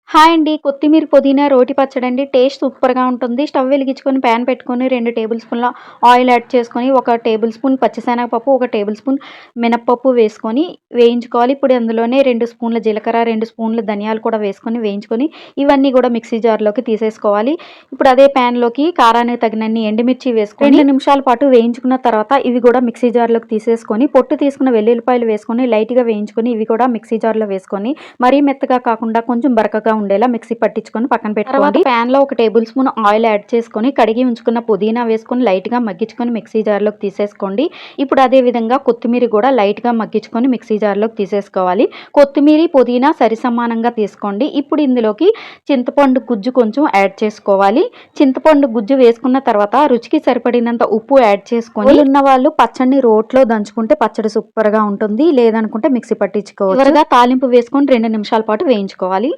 Hi అండి. కొత్తిమీర, పుదీనా రోటి పచ్చడండి. టేస్ట్ సూపర్‌గా ఉంటుంది. స్టవ్ వెలిగించుకొని పాన్ పెట్టుకొని 2 టేబుల్ స్పూన్ల ఆయిల్ యాడ్ చేసుకొని, ఒక టేబుల్ స్పూన్ పచ్చిశనగపప్పు, ఒక టేబుల్ స్పూన్ మినపప్పు వేసుకొని వేయించుకోవాలి. ఇప్పుడు అందులోనే 2 స్పూన్ల జీలకర్ర, 2 స్పూన్ల ధనియాలు కూడా వేసుకొని వేయించుకొని, ఇవన్నీ కూడా మిక్సీ జార్‌లోకి తీసేసుకోవాలి. ఇప్పుడు అదే పాన్‌లోకి కారానికి తగినన్ని ఎండుమిర్చి వేసుకొని 2 నిమిషాల పాటు వేయించుకున్న తర్వాత ఇవి కూడా మిక్సీ జార్‌లోకి తీసేసుకొని, పొట్టు తీసుకున్న వెల్లుల్లిపాయలు వేసుకొని లైట్‌గా వేయించుకొని, ఇవి కూడా మిక్సీ జార్‌లో వేసుకొని, మరీ మెత్తగా కాకుండా కొంచెం బరకగా ఉండేలా మిక్సీ పట్టించుకొని పక్కన పెట్టుకోండి. ప్యాన్‌లో ఒక టేబుల్ స్పూన్ ఆయిల్ యాడ్ చేసుకొని, కడిగి ఉంచుకున్న పుదీనా వేసుకొని లైట్‌గా మగ్గించుకొని మిక్సీ జార్‌లోకి తీసేసుకోండి. ఇప్పుడు అదే విధంగా కొత్తిమీర కూడా లైట్‌గా మగ్గించుకొని మిక్సీ జార్‌లోకి తీసేసుకోవాలి. కొత్తిమీర, పుదీనా సరిసమానంగా తీసుకోండి. ఇప్పుడు ఇందులోకి చింతపండు గుజ్జు కొంచెం యాడ్ చేసుకోవాలి. చింతపండు గుజ్జు వేసుకున్న తర్వాత రుచికి సరిపడినంత ఉప్పు యాడ్ చేసుకొని, ఉన్న వాళ్ళు పచ్చడిని రోట్లో దంచుకుంటే పచ్చడి సూపర్‌గా ఉంటుంది. లేదనుకుంటే మిక్సీ పట్టించుకోవచ్చు. చివరగా తాలింపు వేసుకొని 2 నిమిషాల పాటు వేయించుకోవాలి.